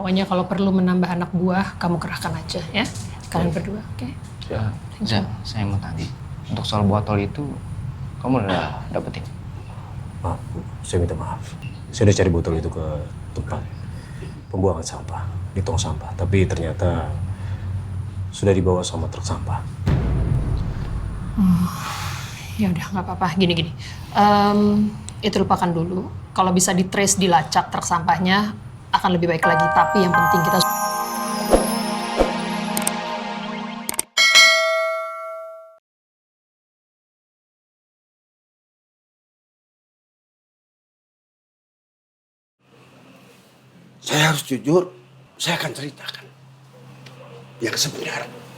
Pokoknya kalau perlu menambah anak buah, kamu kerahkan aja ya. Kalian berdua, oke? Ya, saya mau tanya. Untuk soal botol itu, kamu udah dapetin? Maaf, Bu. Saya minta maaf. Saya udah cari botol itu ke tempat pembuangan sampah, di tong sampah. Tapi ternyata sudah dibawa sama truk sampah. Ya udah, nggak apa-apa. Gini. Itu lupakan dulu. Kalau bisa di-trace, dilacak truk sampahnya, akan lebih baik lagi. Tapi yang penting kita... Saya harus jujur, saya akan ceritakan yang sebenarnya.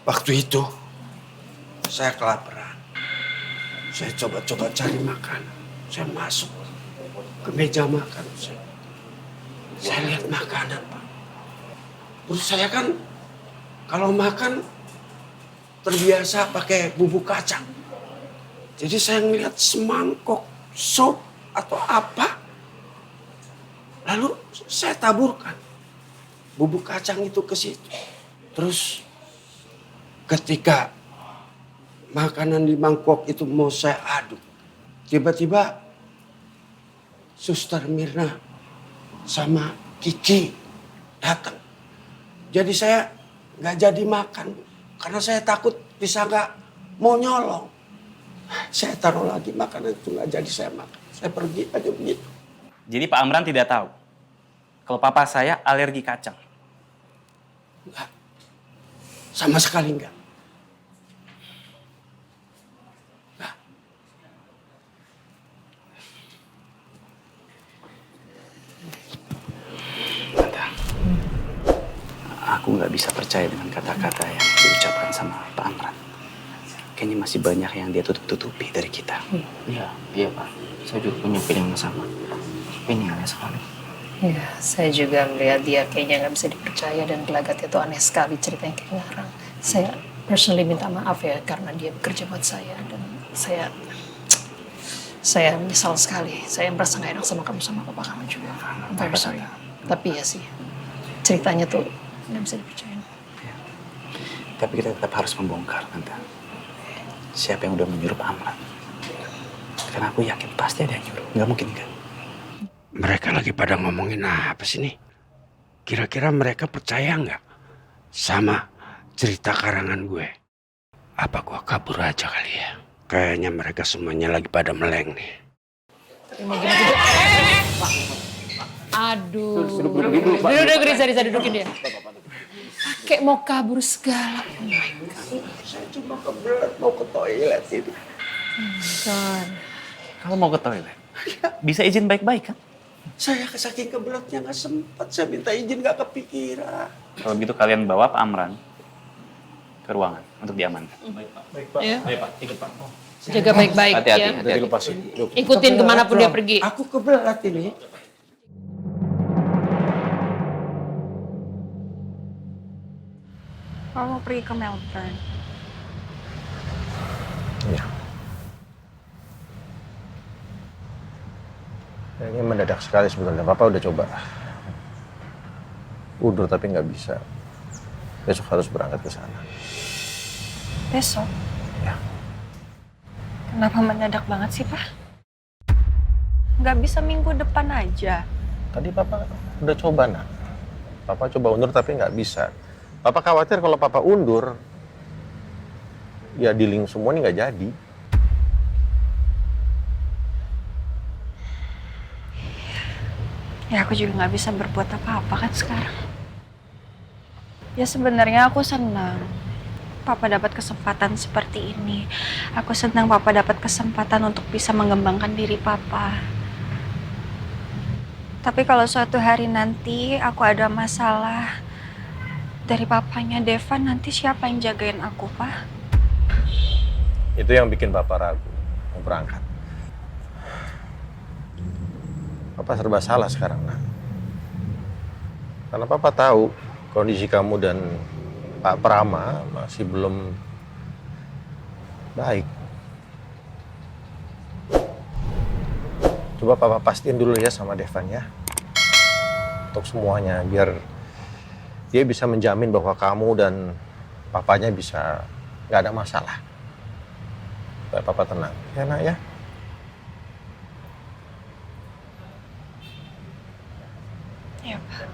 Waktu itu, saya kelaparan. Saya coba-coba cari makan. Saya masuk ke meja makan. Saya lihat makanan, Pak. Terus saya kan kalau makan terbiasa pakai bubuk kacang. Jadi saya ngeliat semangkok sop atau apa. Lalu saya taburkan bubuk kacang itu ke situ. Terus ketika makanan di mangkok itu mau saya aduk, tiba-tiba Suster Mirna sama Kiki datang. Jadi saya nggak jadi makan karena saya takut bisa nggak mau nyolong. Saya taruh lagi makanan itu nggak jadi saya makan. Saya pergi aja begitu. Jadi Pak Amran tidak tahu kalau papa saya alergi kacang. Enggak. Sama sekali enggak. Aku nggak bisa percaya dengan kata-kata yang diucapkan sama Pak Amran. Kayaknya masih banyak yang dia tutup-tutupi dari kita. Iya Pak. Saya juga punya feeling yang sama. Ini aneh sekali. Ya, saya juga melihat dia kayaknya nggak bisa dipercaya dan gelagatnya itu aneh sekali ceritanya kayak ngarang. Saya personally minta maaf ya karena dia bekerja buat saya dan saya menyesal sekali. Saya merasa nggak enak sama kamu sama papa kamu juga. I'm very sorry. Tapi ya sih, ceritanya tuh nggak bisa dipercaya. Tapi kita tetap harus membongkar, Tante. Siapa yang udah menyuruh Pak Amran? Karena aku yakin pasti ada yang nyuruh. Nggak mungkin kan? Mereka lagi pada ngomongin apa sih nih? Kira-kira mereka percaya nggak sama cerita karangan gue? Apa gue kabur aja kali ya? Kayaknya mereka semuanya lagi pada meleng nih. Tapi mau gimana juga? Aduh. Duduk, Riza dudukin dia. Kayak mau kabur segala. Oh my God. Saya cuma kebelet mau ke toilet ini. God. Kalau mau ke toilet, bisa izin baik-baik kan? Saya saking kebeletnya nggak sempat. Saya minta izin nggak kepikiran. Kalau gitu kalian bawa Pak Amran ke ruangan untuk diamankan. Baik, Pak. Ayo, Pak. Ikut, Pak. Jaga baik-baik Hati-hati, ya. hati-hati. Lepasin. Ikutin kemanapun dia pergi. Aku kebelet ini. Kalau mau pergi ke Melbourne. Iya. Kayaknya mendadak sekali sebetulnya. Papa udah coba undur tapi nggak bisa. Besok harus berangkat ke sana. Besok? Ya. Kenapa mendadak banget sih, Pak? Nggak bisa minggu depan aja. Tadi Papa udah coba, Nak. Papa coba undur tapi nggak bisa. Papa khawatir kalau Papa undur, ya dealing semua ini nggak jadi. Ya aku juga nggak bisa berbuat apa-apa kan sekarang. Ya sebenarnya aku senang Papa dapat kesempatan seperti ini. Aku senang Papa dapat kesempatan untuk bisa mengembangkan diri Papa. Tapi kalau suatu hari nanti aku ada masalah dari papanya Devan, nanti siapa yang jagain aku, Pak? Itu yang bikin Papa ragu mau berangkat. Papa serba salah sekarang, Nak. Karena Papa tahu kondisi kamu dan Pak Prama masih belum baik. Coba Papa pastiin dulu ya sama Devan ya. Untuk semuanya, biar dia bisa menjamin bahwa kamu dan papanya bisa nggak ada masalah. Supaya Papa tenang. Ya nak ya? Ya, Pak.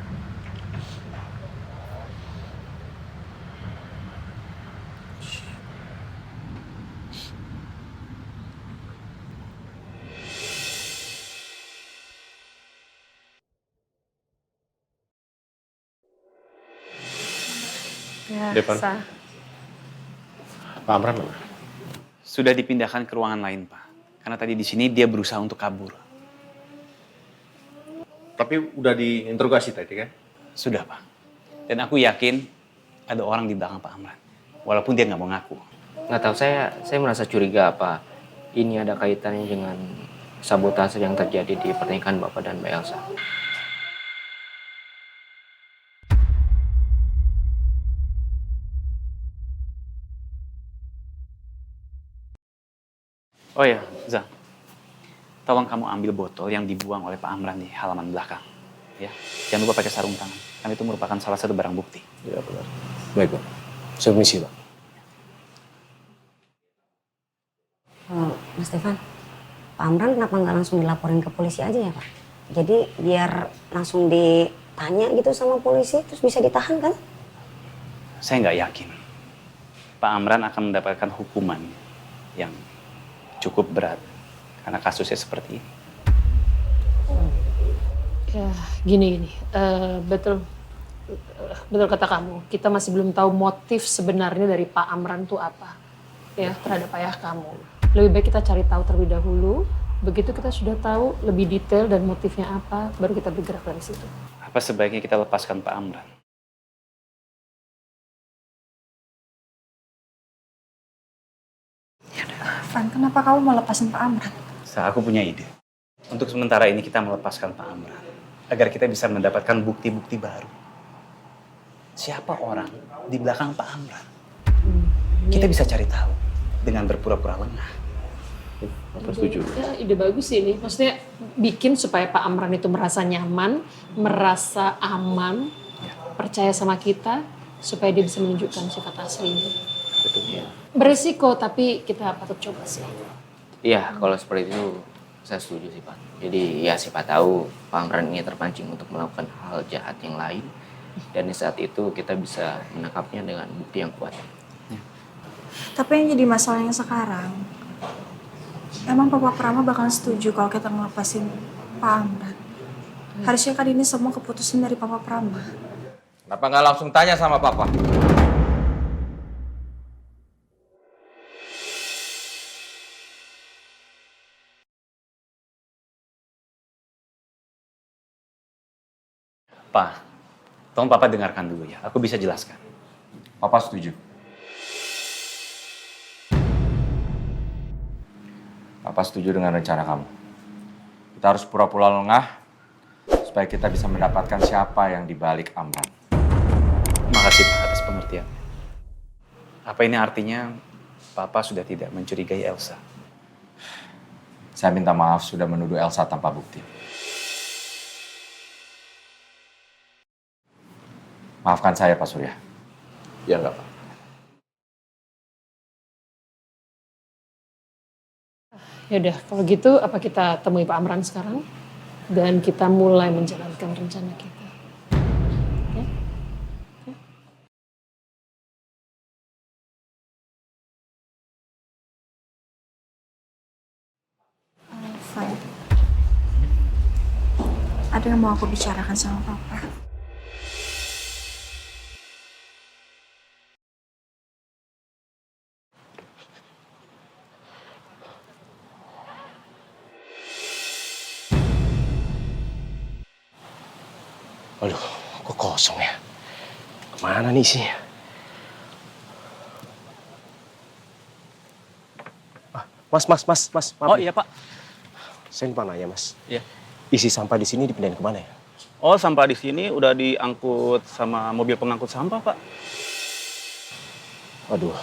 Ya, Devan. Sa. Pak Amran mana? Sudah dipindahkan ke ruangan lain, Pak. Karena tadi di sini dia berusaha untuk kabur. Tapi udah diinterogasi tadi kan? Sudah, Pak. Dan aku yakin ada orang di belakang Pak Amran. Walaupun dia nggak mau ngaku. Nggak tahu, saya merasa curiga apa ini ada kaitannya dengan sabotase yang terjadi di pernikahan Bapak dan Mbak Elsa. Oh ya, Zang. Tolong kamu ambil botol yang dibuang oleh Pak Amran di halaman belakang. Ya, jangan lupa pakai sarung tangan. Karena itu merupakan salah satu barang bukti. Ya benar. Baik Pak. Saya permisi Pak. Mas Devan, Pak Amran kenapa nggak langsung dilaporin ke polisi aja ya Pak? Jadi biar langsung ditanya gitu sama polisi, terus bisa ditahan kan? Saya nggak yakin. Pak Amran akan mendapatkan hukuman yang cukup berat. Karena kasusnya seperti ini. Ya, gini. Betul kata kamu. Kita masih belum tahu motif sebenarnya dari Pak Amran itu apa. Ya, terhadap ayah kamu. Lebih baik kita cari tahu terlebih dahulu. Begitu kita sudah tahu lebih detail dan motifnya apa, baru kita bergerak dari situ. Apa sebaiknya kita lepaskan Pak Amran? Van, kenapa kamu mau lepasin Pak Amran? Aku punya ide. Untuk sementara ini kita melepaskan Pak Amran. Agar kita bisa mendapatkan bukti-bukti baru. Siapa orang di belakang Pak Amran? Kita bisa cari tahu dengan berpura-pura lengah. Apa setuju? Ya, ide bagus sih ini. Maksudnya bikin supaya Pak Amran itu merasa nyaman, merasa aman, percaya sama kita, supaya dia bisa menunjukkan sifat aslinya. Betul ya. Beresiko, tapi kita patut coba sih. Iya, kalau seperti itu saya setuju sih Pak. Jadi ya siapa tahu Pak Amran ini terpancing untuk melakukan hal jahat yang lain. Dan di saat itu kita bisa menangkapnya dengan bukti yang kuat. Tapi yang jadi masalahnya sekarang, emang Papa Prama bakal setuju kalau kita ngelepasin Pak Amran? Harusnya kan ini semua keputusan dari Papa Prama. Kenapa nggak langsung tanya sama Papa? Pak, tolong Papa dengarkan dulu ya. Aku bisa jelaskan. Papa setuju. Papa setuju dengan rencana kamu. Kita harus pura-pura lengah supaya kita bisa mendapatkan siapa yang dibalik Amran. Makasih Pak atas pengertian. Apa ini artinya Papa sudah tidak mencurigai Elsa? Saya minta maaf sudah menuduh Elsa tanpa bukti. Maafkan saya, Pak Surya. Ya enggak Pak. Yaudah, kalau gitu apa kita temui Pak Amran sekarang? Dan kita mulai menjalankan rencana kita. Ya? Van, ada yang mau aku bicarakan sama Papa. Aduh, kok kosong ya? Kemana nih isinya? Mas. Maaf. Oh iya Pak. Saya lupa nanya Mas. Iya. Isi sampah di sini dipindahin kemana ya? Oh, sampah di sini udah diangkut sama mobil pengangkut sampah, Pak. Aduh,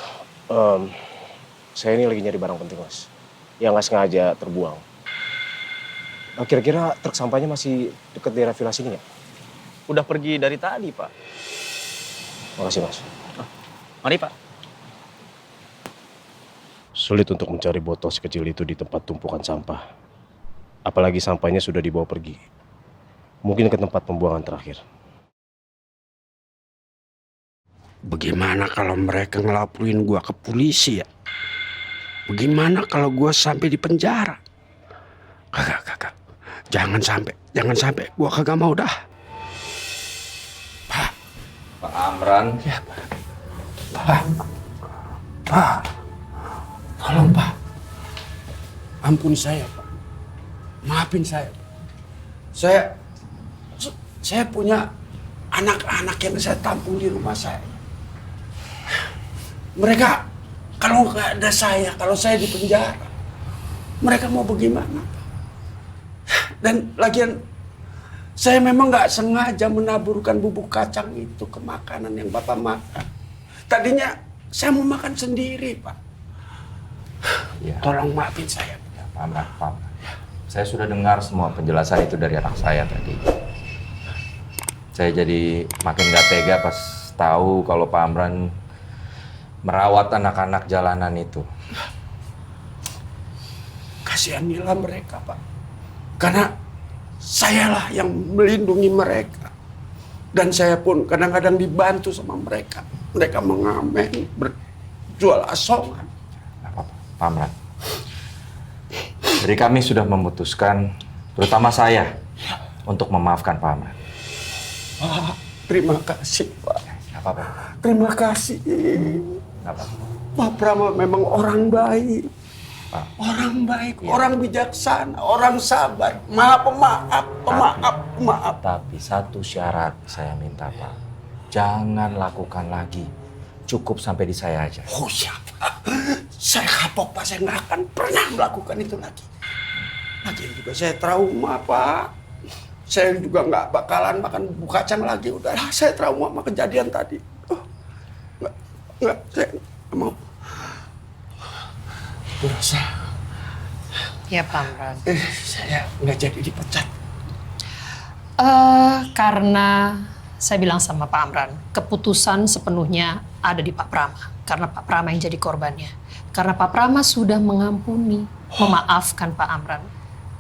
saya ini lagi nyari barang penting, Mas. Yang nggak sengaja terbuang. Kira-kira truk sampahnya masih dekat daerah villa sini nggak? Udah pergi dari tadi, Pak. Makasih, Mas. Mari, Pak. Sulit untuk mencari botol sekecil itu di tempat tumpukan sampah. Apalagi sampahnya sudah dibawa pergi. Mungkin ke tempat pembuangan terakhir. Bagaimana kalau mereka ngelaporin gua ke polisi ya? Bagaimana kalau gua sampai di penjara? Kagak. Jangan sampai. Gua kagak mau dah. Pak Amran. Ya, Pak. Tolong, Pak. Ampun saya, Pak. Maafin saya, Pak. Saya punya anak-anak yang saya tampung di rumah saya. Mereka, kalau nggak ada saya, kalau saya di penjara, mereka mau bagaimana? Dan lagian, saya memang nggak sengaja menaburkan bubuk kacang itu ke makanan yang Bapak makan. Tadinya saya mau makan sendiri, Pak. Ya. Tolong maafin saya. Ya, Pak Amran, Pak. Saya sudah dengar semua penjelasan itu dari anak saya tadi. Saya jadi makin gak tega pas tahu kalau Pak Amran merawat anak-anak jalanan itu. Kasihanilah mereka, Pak. Karena sayalah yang melindungi mereka. Dan saya pun kadang-kadang dibantu sama mereka. Mereka mengamen, berjual asongan. Nah, Pak Amran. Jadi kami sudah memutuskan, terutama saya, untuk memaafkan Pak Amran. Pak, terima kasih, Pak. Nggak apa-apa. Terima kasih. Nggak apa-apa. Pak Prama memang orang baik. Pak. Orang baik, orang bijaksana, orang sabar. Pemaaf. Tapi satu syarat saya minta, Pak. Jangan lakukan lagi. Cukup sampai di saya aja. Oh ya, Pak. Saya kapok, Pak. Saya nggak akan pernah melakukan itu lagi. Lagian juga saya trauma, Pak. Saya juga nggak bakalan makan bubuk kacang lagi. Udahlah, saya trauma sama kejadian tadi. Nggak, saya nggak mau. Bu Rosa. Ya, Pak Amran. Saya nggak jadi dipecat. Karena saya bilang sama Pak Amran, keputusan sepenuhnya ada di Pak Prama. Karena Pak Prama yang jadi korbannya. Karena Pak Prama sudah mengampuni, memaafkan Pak Amran.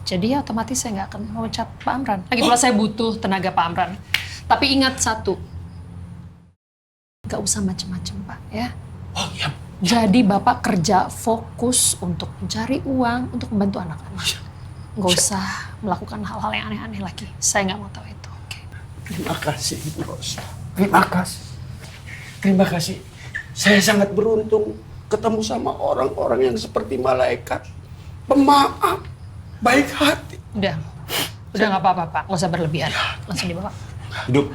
Jadi ya otomatis saya nggak akan memecat Pak Amran. Lagi pula saya butuh tenaga Pak Amran. Tapi ingat satu, nggak usah macem-macem, Pak, ya. Oh iya. Jadi Bapak kerja fokus untuk mencari uang, untuk membantu anak-anak. Nggak usah melakukan hal-hal yang aneh-aneh lagi. Saya nggak mau tahu itu. Oke. Terima kasih, Bu Rosa. Terima kasih. Saya sangat beruntung ketemu sama orang-orang yang seperti malaikat. Pemaaf, baik hati. Udah nggak apa-apa, Pak. Nggak usah berlebihan. Langsung dibawa. Hidup.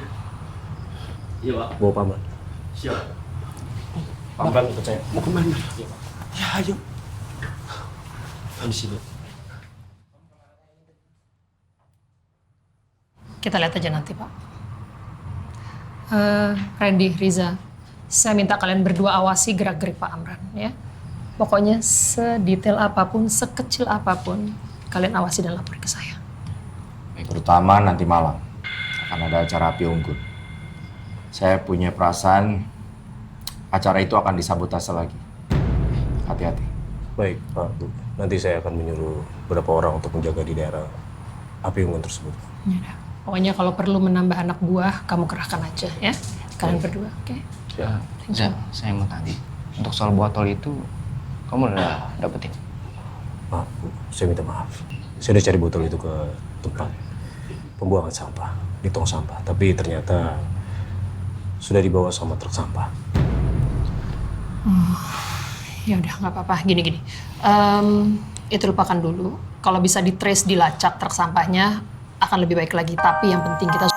Iya, Pak. Bawa Pak Amran. Siap. Pak Amran ikut saya. Mau kemana? Ya, ayo. Di sini. Kita lihat aja nanti, Pak. Randy, Riza, saya minta kalian berdua awasi gerak-gerik Pak Amran, ya. Pokoknya sedetail apapun, sekecil apapun, kalian awasi dan lapor ke saya. Terutama nanti malam akan ada acara api unggun. Saya punya perasaan acara itu akan disabotase lagi. Hati-hati. Baik, Pak, Bu. Nanti saya akan menyuruh beberapa orang untuk menjaga di daerah api unggun tersebut. Ya, pokoknya kalau perlu menambah anak buah, kamu kerahkan aja, ya. Kalian berdua, oke? Ya. Saya mau tanya, untuk soal botol itu, kamu udah dapetin? Maaf, Bu. Saya minta maaf. Saya udah cari botol itu ke tempat pembuangan sampah, di tong sampah. Tapi ternyata sudah dibawa sama truk sampah. Ya udah, nggak apa-apa. Gini. Itu lupakan dulu. Kalau bisa ditrace, dilacak truk sampahnya, akan lebih baik lagi. Tapi yang penting kita